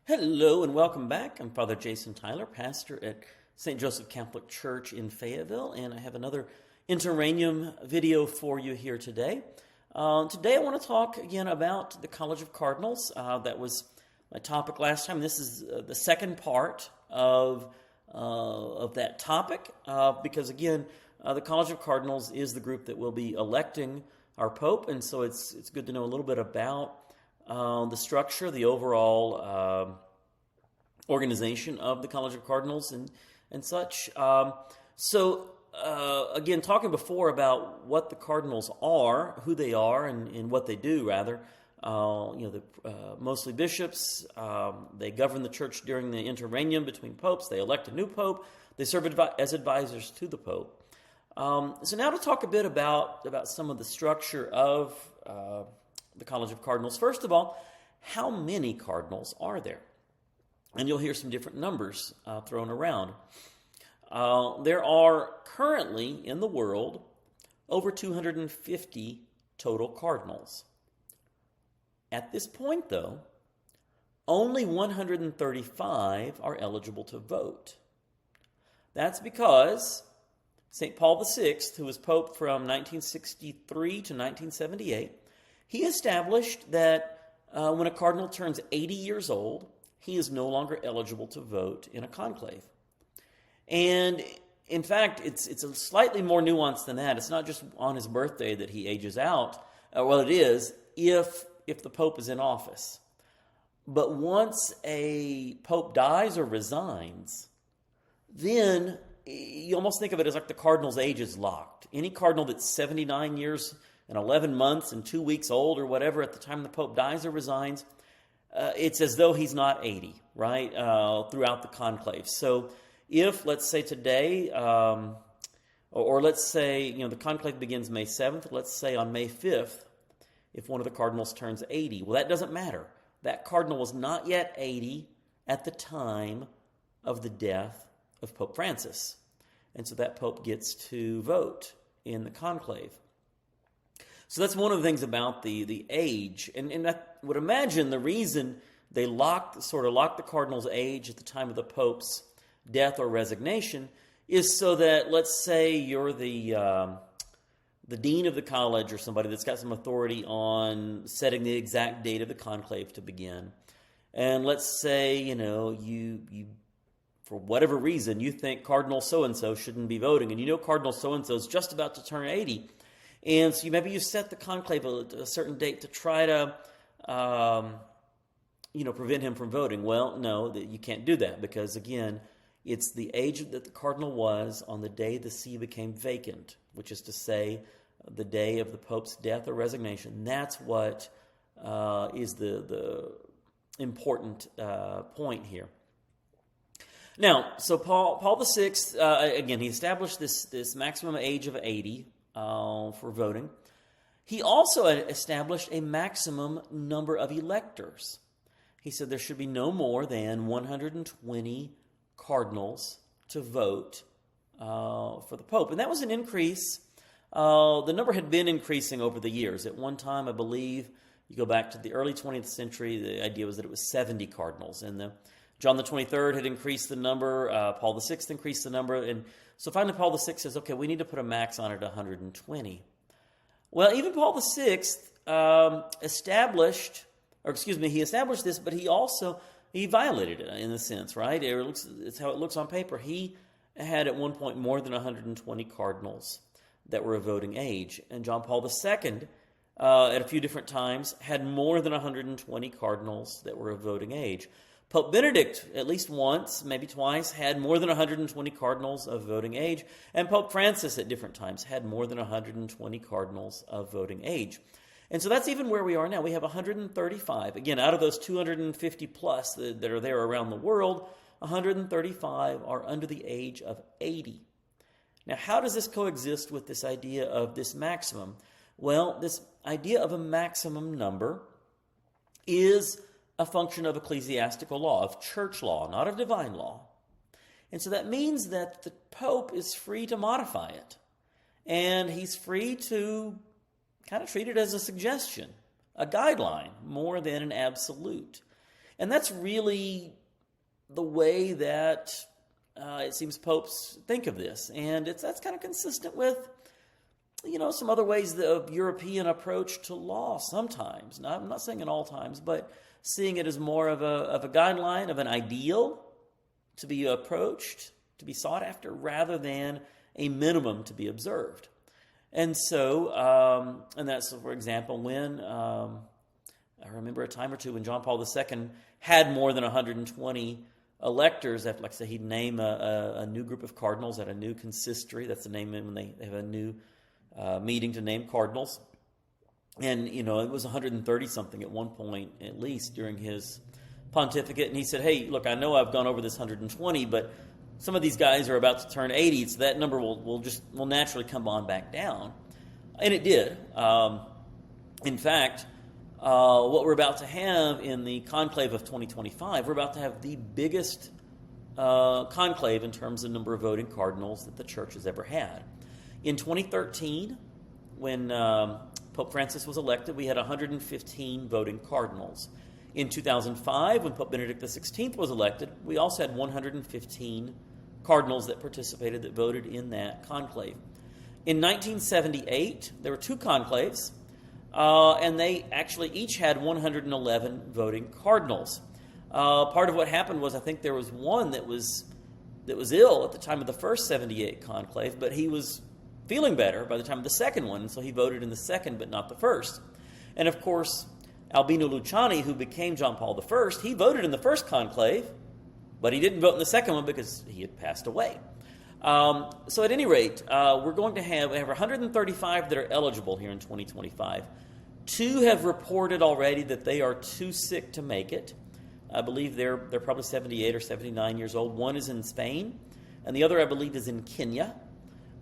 Hello and welcome back. I'm Father Jason Tyler, pastor at St. Joseph Catholic Church in Fayetteville, and I have another Interregnum video for you here today. Today I want to talk again about the College of Cardinals. That was my topic last time. This is the second part of that topic because again, the College of Cardinals is the group that will be electing our Pope, and so it's good to know a little bit about the structure, the overall organization of the College of Cardinals and such. Again, talking before about what the Cardinals are, who they are, and what they do, rather. Mostly bishops. They govern the church during the Interregnum between popes. They elect a new pope. They serve as advisors to the pope. So now to talk a bit about some of the structure of the College of Cardinals. First of all, how many cardinals are there? And you'll hear some different numbers thrown around. There are currently in the world over 250 total cardinals. At this point, though, only 135 are eligible to vote. That's because St. Paul VI, who was Pope from 1963 to 1978, he established that when a cardinal turns 80 years old, he is no longer eligible to vote in a conclave. And in fact, it's a slightly more nuanced than that. It's not just on his birthday that he ages out. Well, it is if the Pope is in office. But once a Pope dies or resigns, then you almost think of it as like the cardinal's age is locked. Any cardinal that's 79 years and 11 months and 2 weeks old or whatever at the time the Pope dies or resigns, it's as though he's not 80, right, throughout the conclave. So if, let's say today, or let's say, the conclave begins May 7th, let's say on May 5th, if one of the cardinals turns 80, well, that doesn't matter. That cardinal was not yet 80 at the time of the death of Pope Francis. And so that Pope gets to vote in the conclave. So that's one of the things about the age. And I would imagine the reason they locked the cardinal's age at the time of the Pope's death or resignation is so that, let's say you're the dean of the college or somebody that's got some authority on setting the exact date of the conclave to begin. And let's say, you for whatever reason, you think Cardinal so-and-so shouldn't be voting, and Cardinal so-and-so is just about to turn 80. And so maybe you set the conclave at a certain date to try to, prevent him from voting. Well, no, you can't do that because, again, it's the age that the cardinal was on the day the see became vacant, which is to say the day of the Pope's death or resignation. That's what is the important point here. Now, so Paul VI, again, he established this maximum age of 80 for voting. He also established a maximum number of electors. He said there should be no more than 120 cardinals to vote for the Pope. And that was an increase. The number had been increasing over the years. At one time, I believe, you go back to the early 20th century, the idea was that it was 70 cardinals. And John the 23rd had increased the number. Paul VI increased the number. And so finally Paul VI says, okay, we need to put a max on it, 120. Well, even Paul VI established this, but he violated it in a sense, right? It's how it looks on paper. He had at one point more than 120 cardinals that were of voting age. And John Paul II, at a few different times, had more than 120 cardinals that were of voting age. Pope Benedict, at least once, maybe twice, had more than 120 cardinals of voting age. And Pope Francis, at different times, had more than 120 cardinals of voting age. And so that's even where we are now. We have 135. Again, out of those 250 plus that are there around the world, 135 are under the age of 80. Now, how does this coexist with this idea of this maximum? Well, this idea of a maximum number is a function of ecclesiastical law, of church law, not of divine law. And so that means that the Pope is free to modify it. And he's free to kind of treat it as a suggestion, a guideline, more than an absolute. And that's really the way that it seems popes think of this. And that's kind of consistent with, some other ways of European approach to law sometimes. Now, I'm not saying in all times, but seeing it as more of a guideline, of an ideal to be approached, to be sought after, rather than a minimum to be observed. And so, and that's, for example, when I remember a time or two when John Paul II had more than 120 electors. Like I said, he'd name a new group of cardinals at a new consistory. That's the name when they have a new meeting to name cardinals. And, it was 130-something at one point, at least, during his pontificate. And he said, hey, look, I know I've gone over this 120, but some of these guys are about to turn 80, so that number will naturally come on back down. And it did. In fact, what we're about to have in the conclave of 2025, we're about to have the biggest conclave in terms of number of voting cardinals that the church has ever had. In 2013, when Pope Francis was elected, we had 115 voting cardinals. In 2005, when Pope Benedict XVI was elected, we also had 115 cardinals that participated, that voted in that conclave. In 1978, there were two conclaves, and they actually each had 111 voting cardinals. Part of what happened was, I think there was one that was ill at the time of the first 78 conclave, but he was feeling better by the time of the second one, so he voted in the second but not the first. And of course, Albino Luciani, who became John Paul I, he voted in the first conclave, but he didn't vote in the second one because he had passed away. So at any rate, we're going to have 135 that are eligible here in 2025. Two have reported already that they are too sick to make it. I believe they're probably 78 or 79 years old. One is in Spain, and the other, I believe, is in Kenya.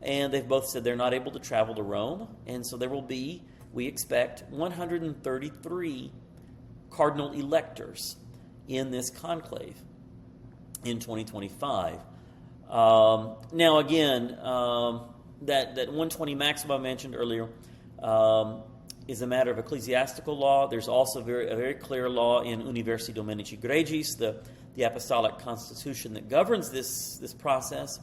And they've both said they're not able to travel to Rome. And so there will be, we expect, 133 cardinal electors in this conclave in 2025. Now, again, that 120 maximum I mentioned earlier is a matter of ecclesiastical law. There's also a very clear law in Universi Dominici Gregis, the apostolic constitution that governs this process.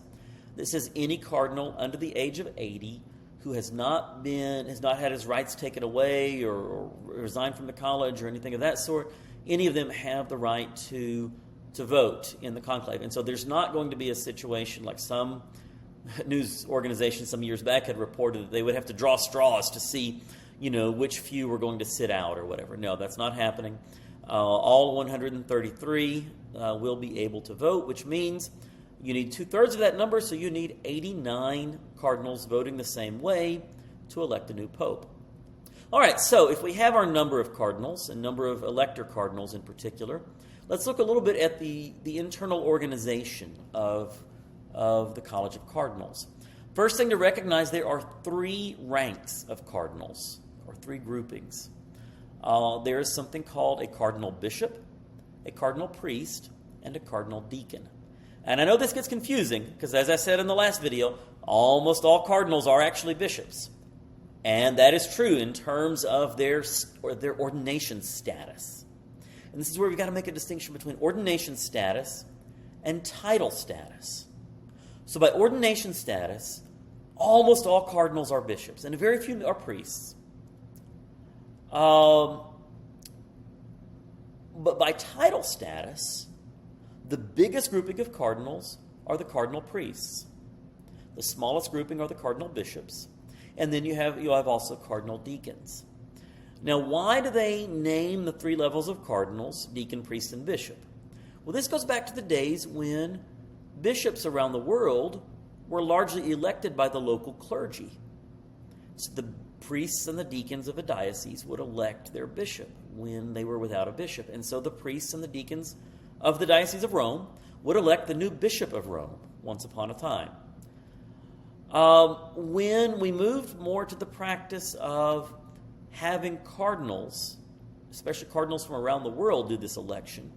That says any cardinal under the age of 80 who has not had his rights taken away or resigned from the college or anything of that sort, any of them have the right to vote in the conclave. And so there's not going to be a situation like some news organization some years back had reported that they would have to draw straws to see, which few were going to sit out or whatever. No, that's not happening. All 133 will be able to vote, which means you need 2/3 of that number, so you need 89 cardinals voting the same way to elect a new pope. All right, so if we have our number of cardinals and number of elector cardinals in particular, let's look a little bit at the internal organization of the College of Cardinals. First thing to recognize, there are 3 ranks of cardinals, or 3 groupings. There is something called a cardinal bishop, a cardinal priest, and a cardinal deacon. And I know this gets confusing because, as I said in the last video, almost all cardinals are actually bishops. And that is true in terms of their ordination status. And this is where we've got to make a distinction between ordination status and title status. So by ordination status, almost all cardinals are bishops, and very few are priests. But by title status, the biggest grouping of cardinals are the cardinal priests. The smallest grouping are the cardinal bishops. And then you'll have also cardinal deacons. Now, why do they name the 3 levels of cardinals, deacon, priest, and bishop? Well, this goes back to the days when bishops around the world were largely elected by the local clergy. So the priests and the deacons of a diocese would elect their bishop when they were without a bishop. And so the priests and the deacons of the Diocese of Rome would elect the new bishop of Rome once upon a time. When we moved more to the practice of having cardinals, especially cardinals from around the world, do this election,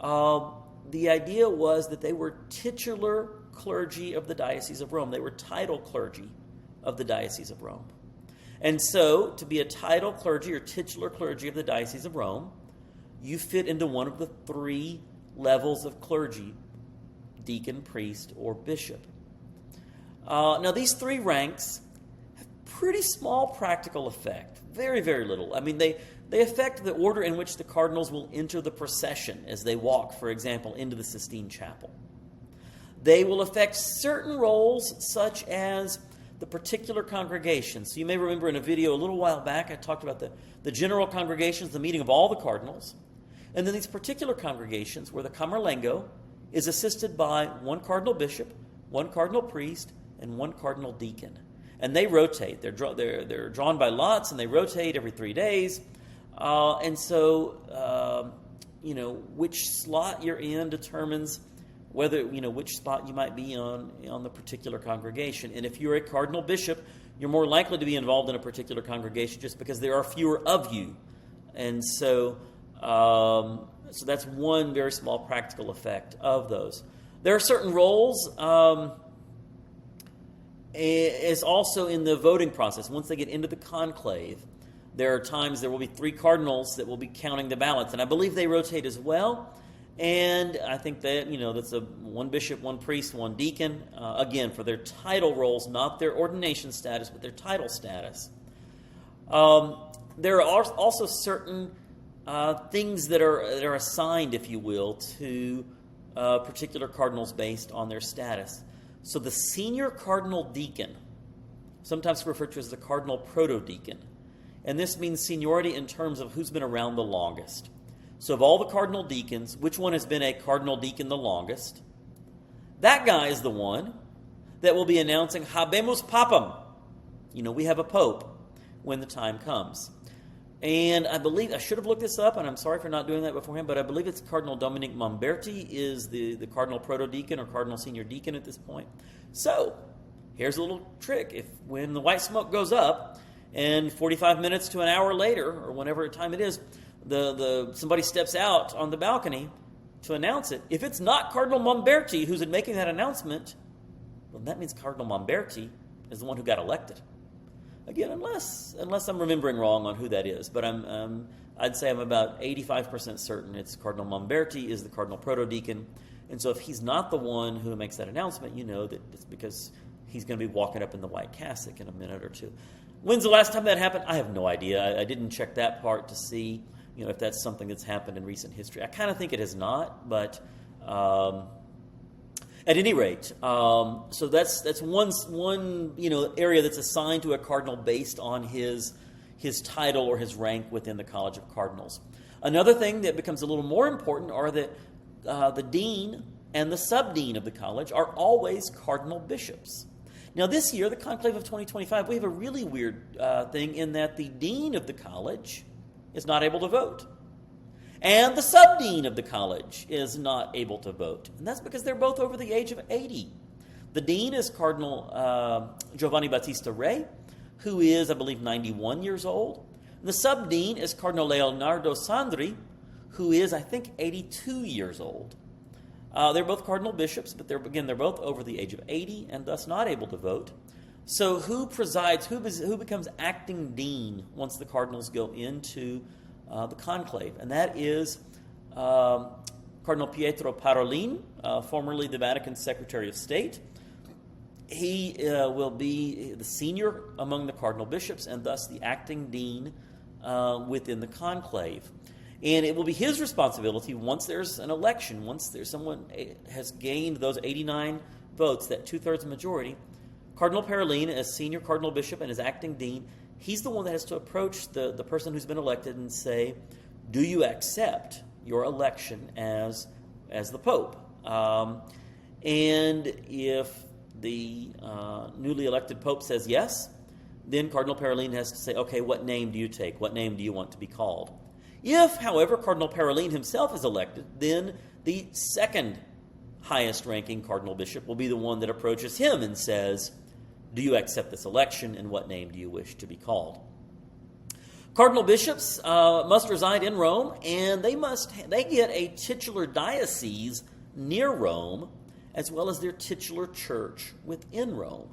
the idea was that they were titular clergy of the Diocese of Rome. They were title clergy of the Diocese of Rome. And so, to be a title clergy or titular clergy of the Diocese of Rome, you fit into one of the three levels of clergy: deacon, priest, or bishop. Now, these three ranks have pretty small practical effect. Very, very little. I mean, they affect the order in which the cardinals will enter the procession as they walk, for example, into the Sistine Chapel. They will affect certain roles, such as the particular congregation. So you may remember in a video a little while back, I talked about the general congregations, the meeting of all the cardinals, and then these particular congregations where the Camerlengo is assisted by one cardinal bishop, one cardinal priest, and one cardinal deacon. And they rotate. They're drawn by lots, and they rotate every 3 days. And so, which slot you're in determines whether, which spot you might be on the particular congregation. And if you're a cardinal bishop, you're more likely to be involved in a particular congregation just because there are fewer of you. And so that's one very small practical effect of those. There are certain roles is also in the voting process. Once they get into the conclave, there are times there will be 3 cardinals that will be counting the ballots, and I believe they rotate as well. And I think that, that's one bishop, one priest, one deacon, again, for their title roles, not their ordination status, but their title status. There are also certain things that are assigned, if you will, to particular cardinals based on their status. So the senior cardinal deacon, sometimes referred to as the cardinal proto-deacon, and this means seniority in terms of who's been around the longest. So of all the cardinal deacons, which one has been a cardinal deacon the longest? That guy is the one that will be announcing Habemus Papam. We have a pope when the time comes. And I believe, I should have looked this up, and I'm sorry for not doing that beforehand, but I believe it's Cardinal Dominic Momberti is the cardinal proto-deacon or cardinal senior deacon at this point. So, here's a little trick. When the white smoke goes up, and 45 minutes to an hour later, or whenever time it is, somebody steps out on the balcony to announce it. If it's not Cardinal Momberti who's making that announcement, well, that means Cardinal Momberti is the one who got elected. Again, unless I'm remembering wrong on who that is, but I'd say I'm about 85% certain it's Cardinal Momberti is the cardinal proto-deacon, and so if he's not the one who makes that announcement, that it's because he's going to be walking up in the white cassock in a minute or two. When's the last time that happened? I have no idea. I didn't check that part to see, if that's something that's happened in recent history. I kind of think it has not, but at any rate, so that's one area that's assigned to a cardinal based on his title or his rank within the College of Cardinals. Another thing that becomes a little more important are that the dean and the subdean of the college are always cardinal bishops. Now this year, the conclave of 2025, we have a really weird thing in that the dean of the college is not able to vote. And the subdean of the college is not able to vote. And that's because they're both over the age of 80. The dean is Cardinal Giovanni Battista Re, who is, I believe, 91 years old. And the subdean is Cardinal Leonardo Sandri, who is, I think, 82 years old. They're both cardinal bishops, but they're both over the age of 80 and thus not able to vote. So who presides, who becomes acting dean once the cardinals go into the conclave? And that is Cardinal Pietro Parolin, formerly the Vatican Secretary of State. He will be the senior among the cardinal bishops and thus the acting dean within the conclave. And it will be his responsibility once there's an election, once someone has gained those 89 votes, that 2/3 majority, Cardinal Parolin, as senior cardinal bishop and as acting dean, he's the one that has to approach the person who's been elected and say, do you accept your election as the Pope? And if the newly elected Pope says yes, then Cardinal Parolin has to say, okay, what name do you take? What name do you want to be called? If, however, Cardinal Parolin himself is elected, then the second highest ranking cardinal bishop will be the one that approaches him and says, do you accept this election, and what name do you wish to be called? Cardinal bishops must reside in Rome, and they get a titular diocese near Rome, as well as their titular church within Rome.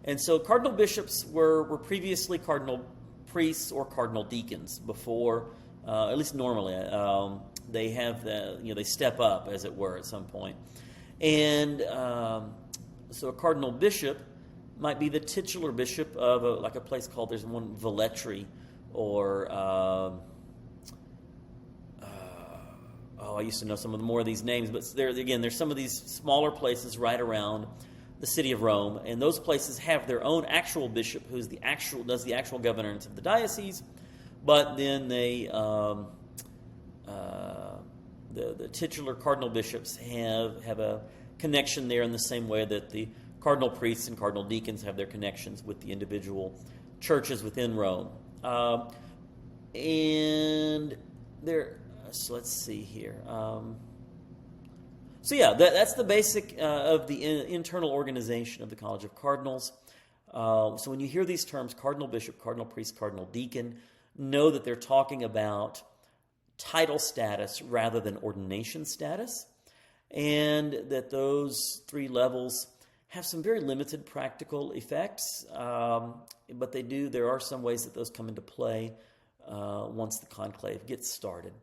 And so cardinal bishops were previously cardinal priests or cardinal deacons before At least normally, they have they step up, as it were, at some point. And so a cardinal bishop might be the titular bishop of a place called, there's one, Velletri, or I used to know some of the more of these names, but there's some of these smaller places right around the city of Rome, and those places have their own actual bishop who's does the actual governance of the diocese, but then they the titular cardinal bishops have a connection there in the same way that the cardinal priests and cardinal deacons have their connections with the individual churches within Rome. And there, so let's see here. That's the basic of the internal organization of the College of Cardinals. So when you hear these terms, cardinal bishop, cardinal priest, cardinal deacon, know that they're talking about title status rather than ordination status, and that those three levels have some very limited practical effects, but there are some ways that those come into play once the conclave gets started.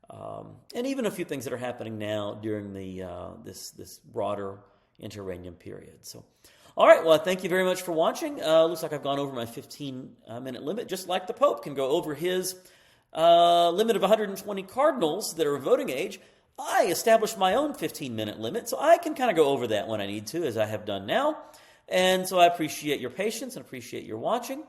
And even a few things that are happening now during the this broader interregnum period. So, all right, well, thank you very much for watching. Looks like I've gone over my 15-minute limit, just like the Pope can go over his limit of 120 cardinals that are of voting age. I established my own 15-minute limit, so I can kind of go over that when I need to, as I have done now. And so I appreciate your patience and appreciate your watching.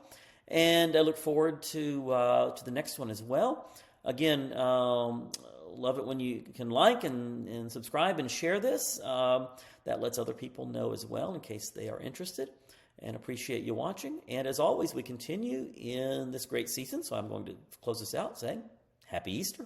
And I look forward to the next one as well. Again, love it when you can like and subscribe and share this. That lets other people know as well in case they are interested. And appreciate you watching. And as always, we continue in this great season. So I'm going to close this out saying, Happy Easter.